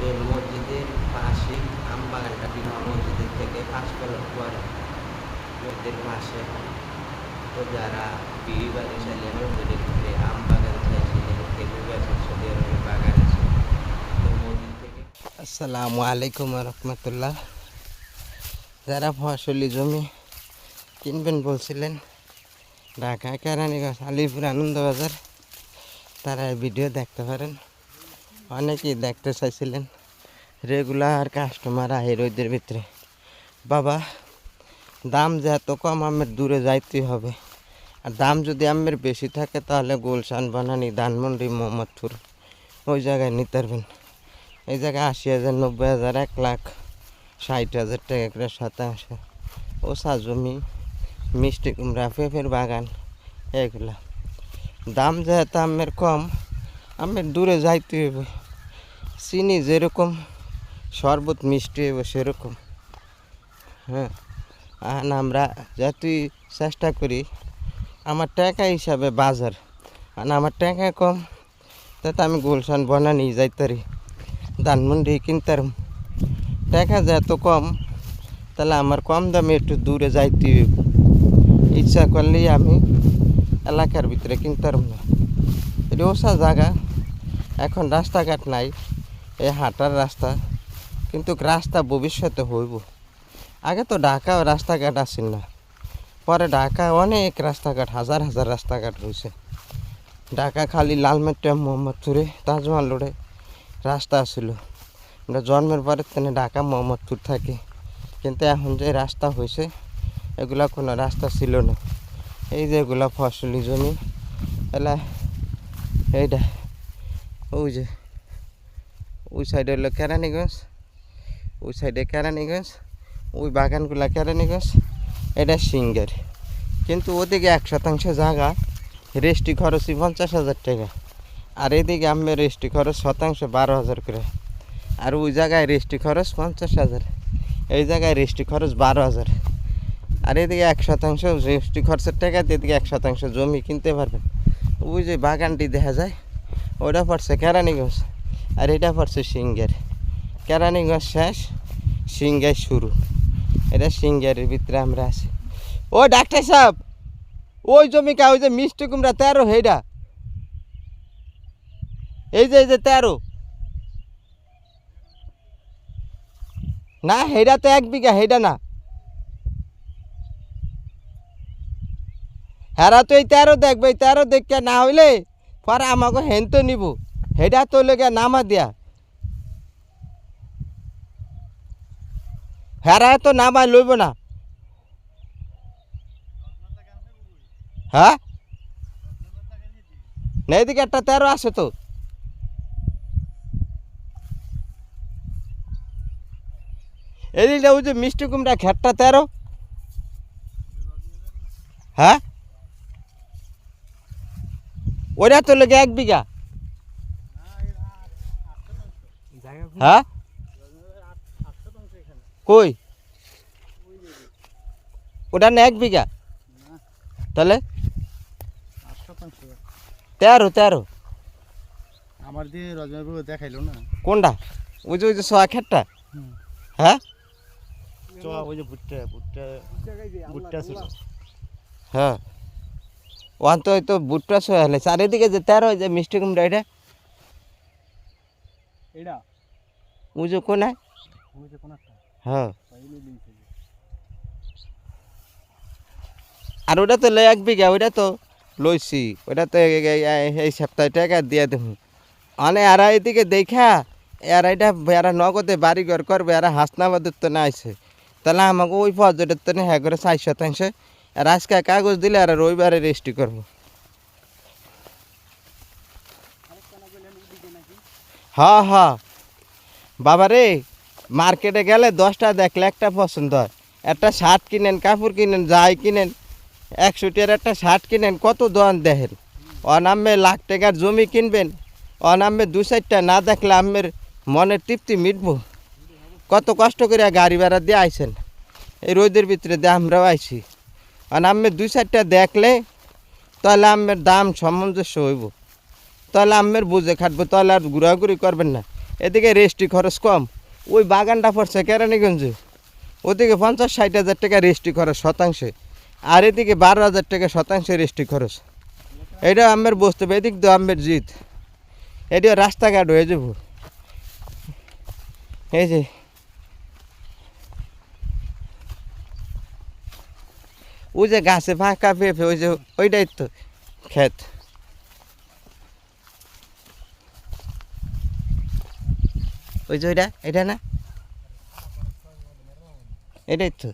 এই মসজিদের পাশে আম বাগানটা মসজিদের থেকে 5 কিলোমিটার পরে মসজিদের পাশে। তো যারা বিবি বাড়ি চাইলে মসজিদের ভিতরে আম বাগান চাইছিলেন সৌদি আরবের বাগান আছে তো মসজিদ থেকে। আসসালামু আলাইকুম রহমতুল্লাহ। যারা ফসলি জমি কিনবেন বলছিলেন ঢাকা কেরানীগঞ্জ আলিপুর আনন্দবাজার, তারা এই ভিডিও দেখতে পারেন। অনেকেই দেখতে চাইছিলেন, রেগুলার কাস্টমার আহে রোদের ভিতরে। বাবা দাম যে এত কম, আমের দূরে যাইতেই হবে। আর দাম যদি আমের বেশি থাকে তাহলে গুলশান, বনানী, ধানমন্ডি, মোহাম্মদপুর ওই জায়গায় নিতে পারবেন। এই জায়গায় 80,000, 90,000, 1,60,000 টাকা করে শতাংশ। ওসা জমি, মিষ্টি কুমড়া, পেঁপের বাগান, এগুলা দাম যেহেতু আমের কম, আমের দূরে যাইতে হবে। চিনি যেরকম, শরবত মিষ্টি হইব সেরকম। হ্যাঁ, আর আমরা যেহেতু চেষ্টা করি আমার টাকা হিসাবে বাজার, আর আমার টাকা কম, তাতে আমি গুলশান, বনানী যাইতারি, ধানমন্ডি কিনতাম। টাকা যেহেতু কম, তাহলে আমার কম দামে একটু দূরে যাইতে হইব। ইচ্ছা করলেই আমি এলাকার ভিতরে কিনতাম না। এটা ওসা জায়গা, এখন রাস্তাঘাট নাই, এই হাঁটার রাস্তা, কিন্তু রাস্তা ভবিষ্যতে হইব। আগে তো ঢাকা রাস্তাঘাট আসেন না, পরে ঢাকা অনেক রাস্তাঘাট, হাজার হাজার রাস্তাঘাট হয়েছে। ঢাকা খালি লালমেট্টা, মোহাম্মদপুরে, তাজমহল রোডে রাস্তা ছিল। আমরা জন্মের পরের থেকে ঢাকা মোহাম্মদপুর থাকি, কিন্তু এখন যে রাস্তা হয়েছে এগুলা কোনো রাস্তা ছিল না। এই যে এগুলা ফসলি জমি, এলা এইটা ওই যে ওই সাইডে হলো কেরানীগঞ্জ, ওই সাইডে কেরানীগঞ্জ, ওই বাগানগুলা কেরানীগঞ্জ, এটা সিঙ্গার। কিন্তু ওদিকে 1% জায়গা রেজিস্ট্রি খরচই 50,000 টাকা, আর এদিকে আমি রেজিস্ট্রি খরচ শতাংশ 12,000 করে। আর ওই জায়গায় রেজিস্ট্রি খরচ 50,000, এই জায়গায় রেজিস্ট্রি খরচ 12,000। আর এদিকে 1% রেজিস্ট্রি খরচের টাকা দিয়ে এদিকে 1% জমি কিনতে পারবেন। ওই যে বাগানটি দেখা যায় ওটা পড়ছে কেরানীগঞ্জ, আর এটা পড়ছে সিঙ্গার। কেরানীগঞ্জ শেষ, সিঙ্গার শুরু। এটা সিঙ্গারের ভিতরে আমরা আছি। ও ডাক্তার সাহেব, ওই জমিকা ওই যে মিষ্টি কুমড়া 13 হেডা, এই যে 13 না, হেডা তো 1 বিঘা, হেডা না। হেরা তো এই 13 দেখবে, এই 13 দেখে না হইলে পরে আমাকে হেনতো নিব, হেডা তো লেগে নামা দিয়া। হেরা তো নামায় লইব না। হ্যাঁ, না এদিকে একটা 13 আছে তো। এদিকে ওই যে মিষ্টি কুমড়া খেটটা 13। হ্যাঁ, ওটা তো লেগে 1 বিঘা। হ্যাঁ, কই ওটা না 1 বিঘা, তাহলে 13 আমার দিয়ে রজনীবাবু দেখাইলো না কোনটা? ওই যে সোয়া খেটটা। হ্যাঁ, ওই যে ভুট্টা ভুট্টা ভুট্টা ছিল। হ্যাঁ, ওখান তো হয়তো বুটটা সোয়া হলে চারিদিকে যে 13 যে মিষ্টি কুমড়া, এটা এটা ওই যে কোনায়। ওই যে কোনটা হ্যাঁ, পাইলে লিখে দে। আর ওটা তো 1 বিঘা, ওইটা তো লইছি, ওটা তো এই সপ্তাহে টাকা দিয়ে দেব। মানে এরা এদিকে দেখা এরা এটা এরা নগদে বাড়ি ঘর করবে, এরা হাসনাবাদের তো না আছে, তাহলে আমাকে ওই পর্যটের তো হ্যাঁ করে 4% আর আজকে কাগজ দিলে আর রবিবারে রেজিস্ট্রি করবো। হ্যাঁ হ্যাঁ বাবা রে, মার্কেটে গেলে 10টা দেখলে একটা পছন্দ হয়। একটা শার্ট কিনেন, কাপড় কিনেন, যাই কিনেন, 100 টাকার একটা শার্ট কিনেন, কত দোকান দেখেন। অনামে লাখ টাকার জমি কিনবেন, অনামে 2-4টা না দেখলে আমের মনের তৃপ্তি মিটবো। কত কষ্ট করে গাড়ি ভাড়া দিয়ে আইছেন, এই রোদের ভিতরে দিয়ে আমরাও আইছি। অনামে 2-4টা দেখলে তাহলে আমের দাম সামঞ্জস্য হইব, তাহলে আমের বুঝে খাটবো, তাহলে আর ঘোরাঘুরি করবেন না। এদিকে রেজিস্ট্রি খরচ কম। ওই বাগানটা পড়ছে কেরানীগঞ্জে, ওদিকে 50-60 হাজার টাকা রেজিস্ট্রি খরচ শতাংশে, আর এদিকে 12 হাজার টাকা শতাংশে রেজিস্ট্রি খরচ। এটা আমের বসতে হবে, এদিক তো আমের জিত, এটি রাস্তাঘাট হয়ে যাব। এই যে ওই যে গাছে ফাঁকা পেঁপে, ওই যে ওইটাই তো ক্ষেত। ওই যে ওইটা, এটা না, এটাই তো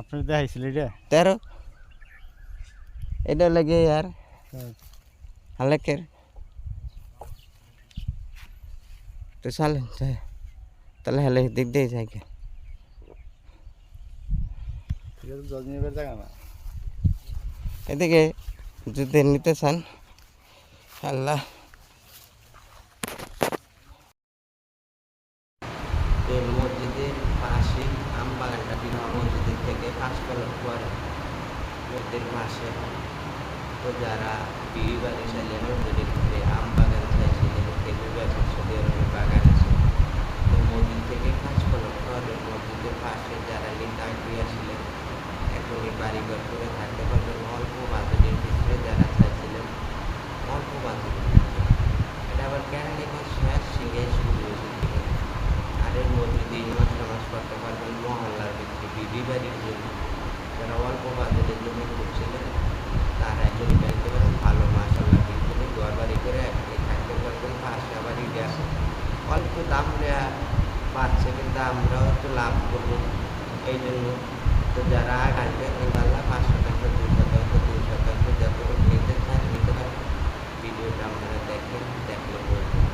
আপনার দেখাইছিল এটা 13, এটা লাগে আর হালেকের তো চলেন তাহলে হেলে দিক দিয়ে যাই। জজনিবের জায়গা না। এদিকে যদি নিতে চান আল্লাহ। এই মসজিদের পাশে আম বাগানটা বিবাহ মসজিদের থেকে 5 কিলোমিটার মসজিদের পাশে। তো যারা বিবি বাড়ি চাইলে মসজিদের ভিতরে আম বাগান চাইছিলেন, খেজুর গাছ, সৌদি আরবের বাগান আছে। তো মসজিদ থেকে 5 কিলোমিটার মসজিদের পাশে যারা নিতে আগ্রহী আসছিলেন, এখনই বাড়িঘর করে থাকতে পারবেন অল্প বাজেটের ভিতরে। যারা চাইছিলেন অল্প বাজেটের ভিতরে, এটা আবার কেরানীগঞ্জ শেষ সিংহে শুরু হয়েছে থেকে। আর এর মধ্যে 3 মাস নামাজ পড়তে পারবেন মহল্লার ভিতরে বিবি বাড়ির জন্য। যারা অল্প বাজেটের জন্য করছিলেন তারা একজন চাইতে পারেন ভালো মাসাল্লাহ বিল্ডিংয়ে ঘর বাড়ি করে আপনি থাকতে পারবেন। পাশে আবার ইটে আছে, অল্প দাম দেওয়া পাচ্ছে, কিন্তু আমরাও তো লাভ করবো এই জন্য। তো যারা আগাইবে ইনশাআল্লাহ 5 শতাংশ, 2 শতাংশ, 2 শতাংশ যতটুকু নিতে চান নিতে পারেন। ভিডিওটা আপনারা দেখেন, দেখলে বলবেন।